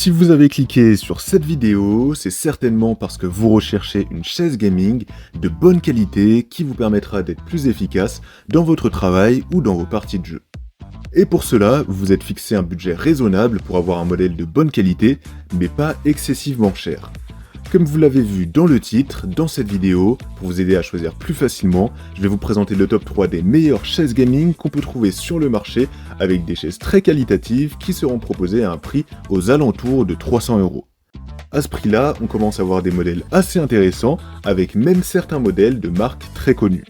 Si vous avez cliqué sur cette vidéo, c'est certainement parce que vous recherchez une chaise gaming de bonne qualité qui vous permettra d'être plus efficace dans votre travail ou dans vos parties de jeu. Et pour cela, vous vous êtes fixé un budget raisonnable pour avoir un modèle de bonne qualité, mais pas excessivement cher. Comme vous l'avez vu dans le titre, dans cette vidéo, pour vous aider à choisir plus facilement, je vais vous présenter le top 3 des meilleures chaises gaming qu'on peut trouver sur le marché avec des chaises très qualitatives qui seront proposées à un prix aux alentours de 300 €. À ce prix-là, on commence à voir des modèles assez intéressants avec même certains modèles de marques très connues.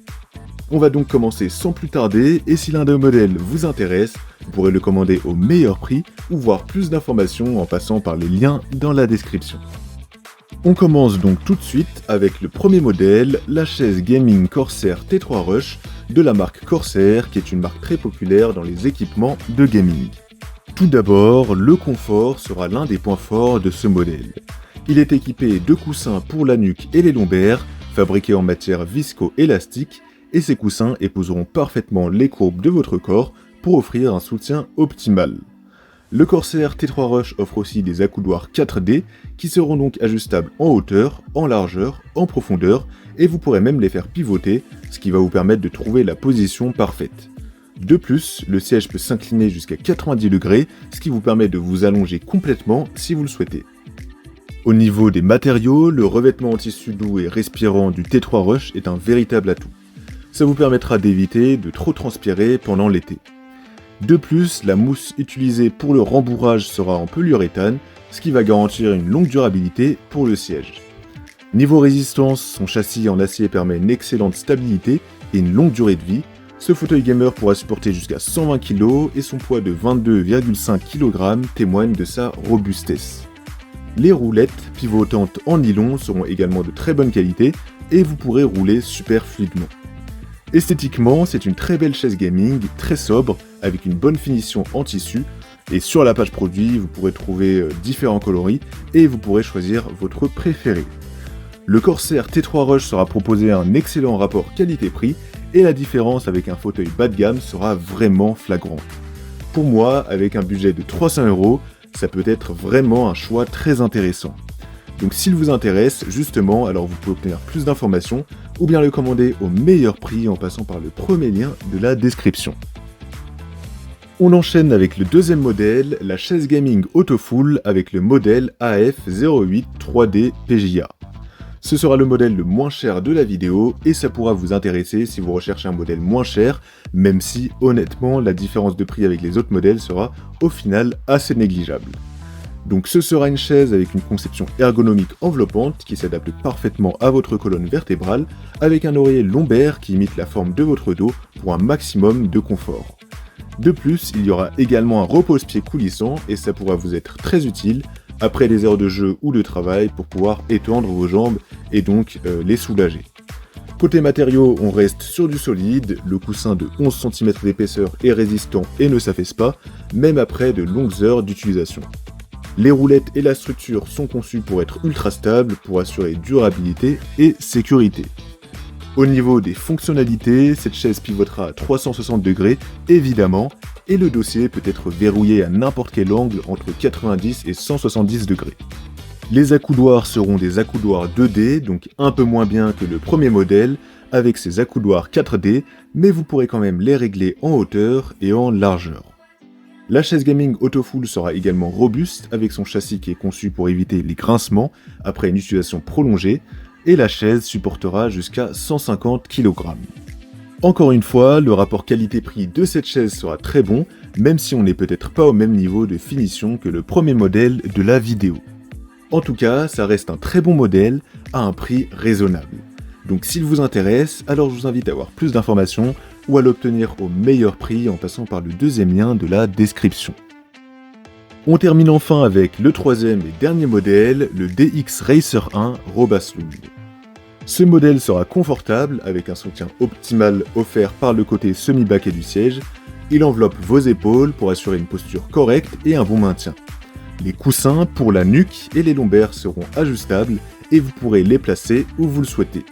On va donc commencer sans plus tarder et si l'un des modèles vous intéresse, vous pourrez le commander au meilleur prix ou voir plus d'informations en passant par les liens dans la description. On commence donc tout de suite avec le premier modèle, la chaise gaming Corsair T3 Rush de la marque Corsair qui est une marque très populaire dans les équipements de gaming. Tout d'abord, le confort sera l'un des points forts de ce modèle. Il est équipé de coussins pour la nuque et les lombaires, fabriqués en matière visco-élastique, et ces coussins épouseront parfaitement les courbes de votre corps pour offrir un soutien optimal. Le Corsair T3 Rush offre aussi des accoudoirs 4D qui seront donc ajustables en hauteur, en largeur, en profondeur et vous pourrez même les faire pivoter, ce qui va vous permettre de trouver la position parfaite. De plus, le siège peut s'incliner jusqu'à 90 degrés, ce qui vous permet de vous allonger complètement si vous le souhaitez. Au niveau des matériaux, le revêtement en tissu doux et respirant du T3 Rush est un véritable atout. Ça vous permettra d'éviter de trop transpirer pendant l'été. De plus, la mousse utilisée pour le rembourrage sera en polyuréthane, ce qui va garantir une longue durabilité pour le siège. Niveau résistance, son châssis en acier permet une excellente stabilité et une longue durée de vie. Ce fauteuil gamer pourra supporter jusqu'à 120 kg et son poids de 22,5 kg témoigne de sa robustesse. Les roulettes pivotantes en nylon seront également de très bonne qualité et vous pourrez rouler super fluidement. Esthétiquement, c'est une très belle chaise gaming, très sobre, avec une bonne finition en tissu, et sur la page produit, vous pourrez trouver différents coloris, et vous pourrez choisir votre préféré. Le Corsair T3 Rush sera proposé à un excellent rapport qualité-prix, et la différence avec un fauteuil bas de gamme sera vraiment flagrante. Pour moi, avec un budget de 300 €, ça peut être vraiment un choix très intéressant. Donc s'il vous intéresse, justement, alors vous pouvez obtenir plus d'informations ou bien le commander au meilleur prix en passant par le premier lien de la description. On enchaîne avec le deuxième modèle, la chaise gaming Autofool avec le modèle AF08 3D PJA. Ce sera le modèle le moins cher de la vidéo et ça pourra vous intéresser si vous recherchez un modèle moins cher, même si honnêtement la différence de prix avec les autres modèles sera au final assez négligeable. Donc ce sera une chaise avec une conception ergonomique enveloppante qui s'adapte parfaitement à votre colonne vertébrale, avec un oreiller lombaire qui imite la forme de votre dos pour un maximum de confort. De plus, il y aura également un repose-pied coulissant et ça pourra vous être très utile après des heures de jeu ou de travail pour pouvoir étendre vos jambes et donc les soulager. Côté matériaux, on reste sur du solide, le coussin de 11 cm d'épaisseur est résistant et ne s'affaisse pas, même après de longues heures d'utilisation. Les roulettes et la structure sont conçues pour être ultra stables, pour assurer durabilité et sécurité. Au niveau des fonctionnalités, cette chaise pivotera à 360 degrés, évidemment, et le dossier peut être verrouillé à n'importe quel angle entre 90 et 170 degrés. Les accoudoirs seront des accoudoirs 2D, donc un peu moins bien que le premier modèle, avec ses accoudoirs 4D, mais vous pourrez quand même les régler en hauteur et en largeur. La chaise gaming Autofool sera également robuste avec son châssis qui est conçu pour éviter les grincements après une utilisation prolongée et la chaise supportera jusqu'à 150 kg. Encore une fois, le rapport qualité-prix de cette chaise sera très bon, même si on n'est peut-être pas au même niveau de finition que le premier modèle de la vidéo. En tout cas, ça reste un très bon modèle à un prix raisonnable. Donc s'il vous intéresse, alors je vous invite à avoir plus d'informations ou à l'obtenir au meilleur prix en passant par le deuxième lien de la description. On termine enfin avec le troisième et dernier modèle, le DX Racer 1 Robaslung. Ce modèle sera confortable avec un soutien optimal offert par le côté semi-baquet du siège. Il enveloppe vos épaules pour assurer une posture correcte et un bon maintien. Les coussins pour la nuque et les lombaires seront ajustables et vous pourrez les placer où vous le souhaitez.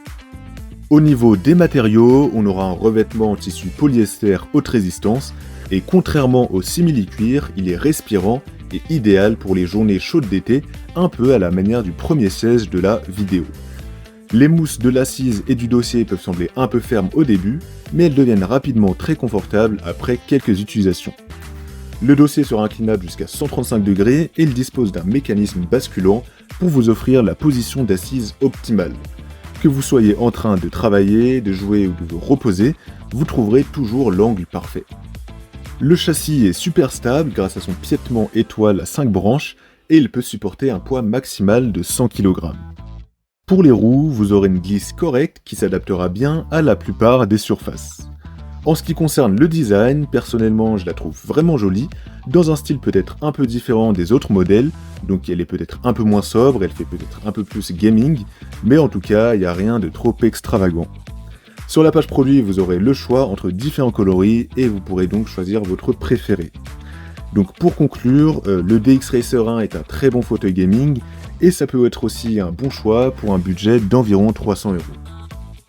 Au niveau des matériaux, on aura un revêtement en tissu polyester haute résistance et contrairement au simili-cuir, il est respirant est idéal pour les journées chaudes d'été, un peu à la manière du premier siège de la vidéo. Les mousses de l'assise et du dossier peuvent sembler un peu fermes au début, mais elles deviennent rapidement très confortables après quelques utilisations. Le dossier sera inclinable jusqu'à 135 degrés et il dispose d'un mécanisme basculant pour vous offrir la position d'assise optimale. Que vous soyez en train de travailler, de jouer ou de vous reposer, vous trouverez toujours l'angle parfait. Le châssis est super stable grâce à son piétement étoile à 5 branches et il peut supporter un poids maximal de 100 kg. Pour les roues, vous aurez une glisse correcte qui s'adaptera bien à la plupart des surfaces. En ce qui concerne le design, personnellement je la trouve vraiment jolie, dans un style peut-être un peu différent des autres modèles, donc elle est peut-être un peu moins sobre, elle fait peut-être un peu plus gaming, mais en tout cas il n'y a rien de trop extravagant. Sur la page produit, vous aurez le choix entre différents coloris et vous pourrez donc choisir votre préféré. Donc pour conclure, le DX Racer 1 est un très bon fauteuil gaming et ça peut être aussi un bon choix pour un budget d'environ 300 €.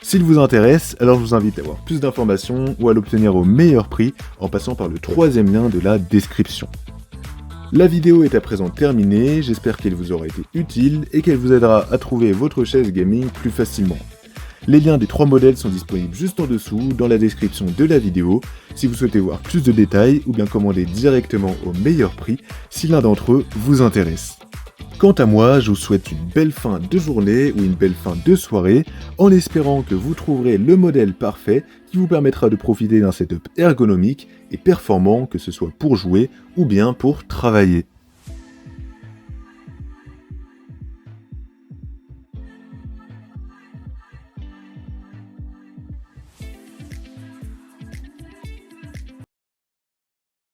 S'il vous intéresse, alors je vous invite à avoir plus d'informations ou à l'obtenir au meilleur prix en passant par le troisième lien de la description. La vidéo est à présent terminée, j'espère qu'elle vous aura été utile et qu'elle vous aidera à trouver votre chaise gaming plus facilement. Les liens des 3 modèles sont disponibles juste en dessous dans la description de la vidéo si vous souhaitez voir plus de détails ou bien commander directement au meilleur prix si l'un d'entre eux vous intéresse. Quant à moi, je vous souhaite une belle fin de journée ou une belle fin de soirée, en espérant que vous trouverez le modèle parfait qui vous permettra de profiter d'un setup ergonomique et performant, que ce soit pour jouer ou bien pour travailler.